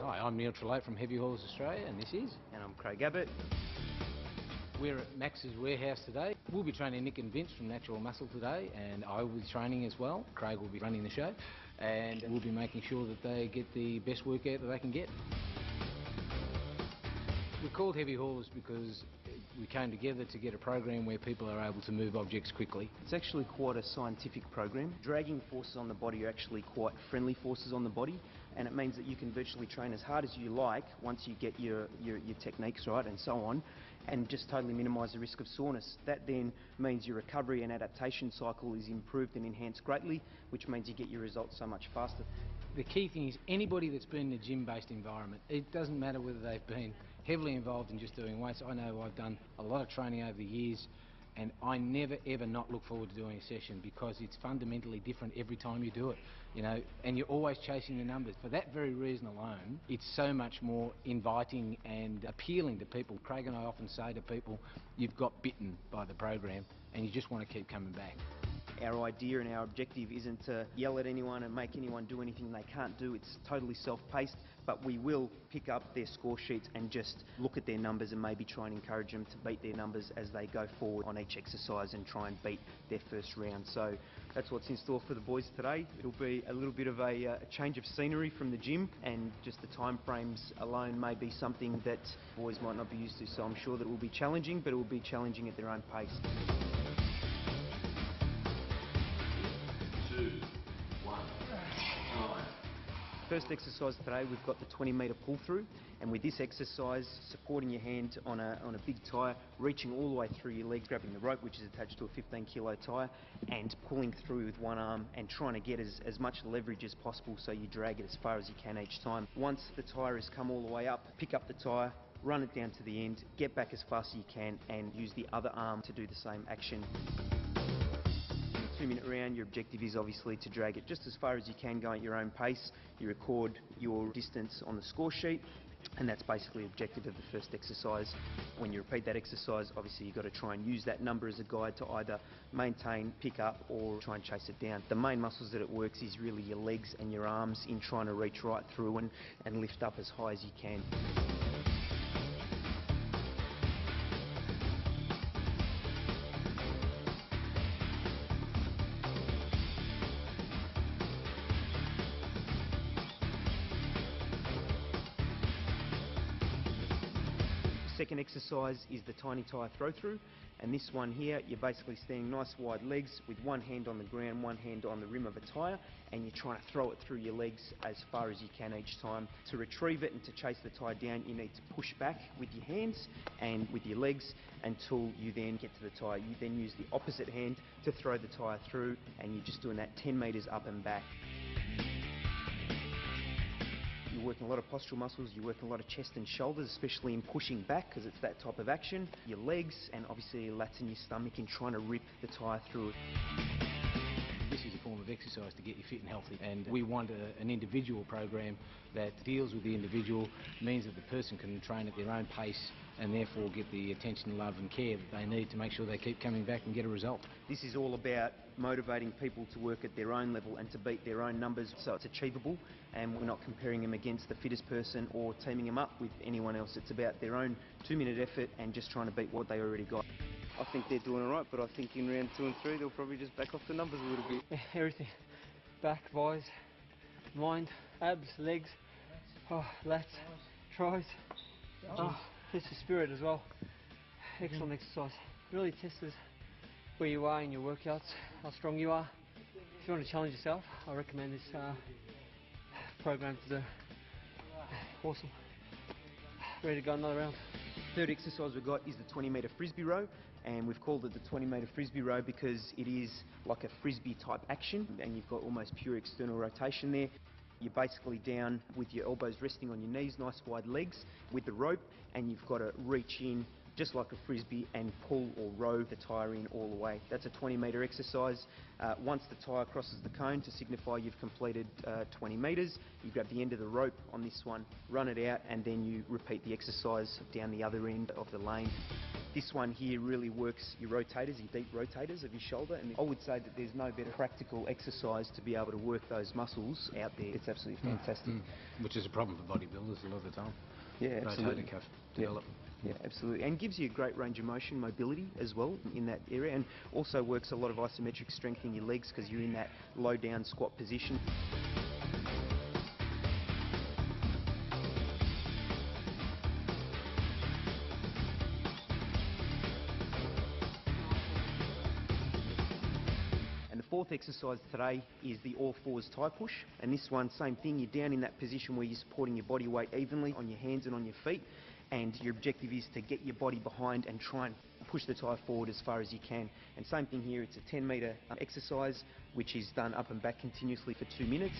Hi, I'm Neil Trelate from Heavy Haulers Australia, and this is... And I'm Craig Abbott. We're at Max's warehouse today. We'll be training Nick and Vince from Natural Muscle today, and I will be training as well. Craig will be running the show, and we'll be making sure that they get the best workout that they can get. We're called Heavy Haulers because we came together to get a program where people are able to move objects quickly. It's actually quite a scientific program. Dragging forces on the body are actually quite friendly forces on the body, and it means that you can virtually train as hard as you like once you get your techniques right and so on, and just totally minimise the risk of soreness. That then means your recovery and adaptation cycle is improved and enhanced greatly, which means you get your results so much faster. The key thing is anybody that's been in a gym-based environment, it doesn't matter whether they've been heavily involved in just doing weights. I know I've done a lot of training over the years, and I never ever not look forward to doing a session because it's fundamentally different every time you do it, you know, and you're always chasing the numbers. For that very reason alone, it's so much more inviting and appealing to people. Craig and I often say to people, you've got bitten by the program and you just want to keep coming back. Our idea and our objective isn't to yell at anyone and make anyone do anything they can't do. It's totally self-paced, but we will pick up their score sheets and just look at their numbers and maybe try and encourage them to beat their numbers as they go forward on each exercise and try and beat their first round. So that's what's in store for the boys today. It'll be a little bit of a change of scenery from the gym, and just the time frames alone may be something that boys might not be used to. So I'm sure that it will be challenging, but it will be challenging at their own pace. 2, 1, 9. First exercise today, we've got the 20-metre pull through, and with this exercise, supporting your hand on a big tyre, reaching all the way through your legs, grabbing the rope which is attached to a 15-kilo tyre, and pulling through with one arm and trying to get as much leverage as possible so you drag it as far as you can each time. Once the tyre has come all the way up, pick up the tyre, run it down to the end, get back as fast as you can, and use the other arm to do the same action. 2-minute round, your objective is obviously to drag it just as far as you can, go at your own pace. You record your distance on the score sheet, and that's basically the objective of the first exercise. When you repeat that exercise, obviously you've got to try and use that number as a guide to either maintain, pick up, or try and chase it down. The main muscles that it works is really your legs and your arms in trying to reach right through and lift up as high as you can. Second exercise is the tiny tyre throw through, and this one here, you're basically standing nice wide legs with one hand on the ground, one hand on the rim of a tyre, and you're trying to throw it through your legs as far as you can each time. To retrieve it and to chase the tyre down, you need to push back with your hands and with your legs until you then get to the tyre. You then use the opposite hand to throw the tyre through, and you're just doing that 10 metres up and back. You're working a lot of postural muscles, you're working a lot of chest and shoulders, especially in pushing back because it's that type of action. Your legs and obviously your lats and your stomach in trying to rip the tyre through it. This is a form of exercise to get you fit and healthy, and we want an individual program that deals with the individual, means that the person can train at their own pace and therefore get the attention, love and care that they need to make sure they keep coming back and get a result. This is all about motivating people to work at their own level and to beat their own numbers so it's achievable, and we're not comparing them against the fittest person or teaming them up with anyone else. It's about their own 2-minute effort and just trying to beat what they already got. I think they're doing alright, but I think in round 2 and 3 they'll probably just back off the numbers a little bit. Yeah, everything. Back, buys, mind, abs, legs, lats, tries. It's the spirit as well. Excellent exercise. Really tests where you are in your workouts, how strong you are. If you want to challenge yourself, I recommend this program to do. Awesome. Ready to go another round. Third exercise we've got is the 20-metre frisbee row, and we've called it the 20-metre frisbee row because it is like a frisbee type action, and you've got almost pure external rotation there. You're basically down with your elbows resting on your knees, nice wide legs with the rope, and you've got to reach in just like a frisbee and pull or row the tyre in all the way. That's a 20-metre exercise. Once the tyre crosses the cone to signify you've completed 20 metres, you grab the end of the rope on this one, run it out, and then you repeat the exercise down the other end of the lane. This one here really works your rotators, your deep rotators of your shoulder, and I would say that there's no better practical exercise to be able to work those muscles out there. It's absolutely fantastic. Which is a problem for bodybuilders a lot of the time. Yeah, absolutely. Rotator cuff develop. Yeah, absolutely. And gives you a great range of motion, mobility as well in that area, and also works a lot of isometric strength in your legs because you're in that low down squat position. And the fourth exercise today is the all fours tie push, and this one, same thing, you're down in that position where you're supporting your body weight evenly on your hands and on your feet, and your objective is to get your body behind and try and push the tie forward as far as you can. And same thing here, it's a 10 metre exercise which is done up and back continuously for 2 minutes.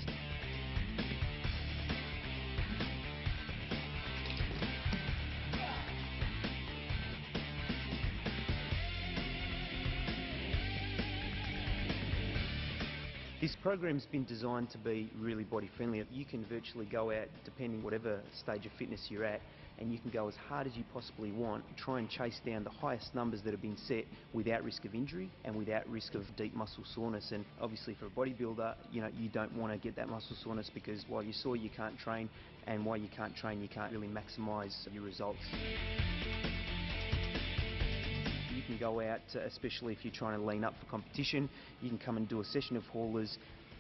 This program's been designed to be really body friendly. You can virtually go out, depending whatever stage of fitness you're at, and you can go as hard as you possibly want, try and chase down the highest numbers that have been set without risk of injury and without risk of deep muscle soreness. And obviously for a bodybuilder, you know, you don't want to get that muscle soreness, because while you're sore you can't train, and while you can't train you can't really maximise your results. You can go out, especially if you're trying to lean up for competition, you can come and do a session of haulers,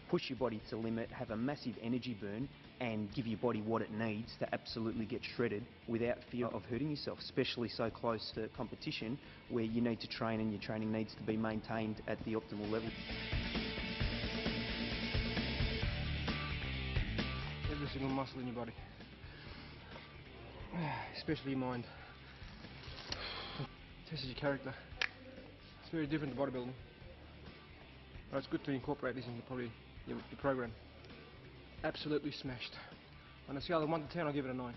push your body to limit, have a massive energy burn, and give your body what it needs to absolutely get shredded without fear of hurting yourself, especially so close to competition where you need to train and your training needs to be maintained at the optimal level. Every single muscle in your body, especially your mind. Tests your character. It's very different to bodybuilding. But it's good to incorporate this into probably your program. Absolutely smashed. On a scale of 1 to 10, I'll give it a 9.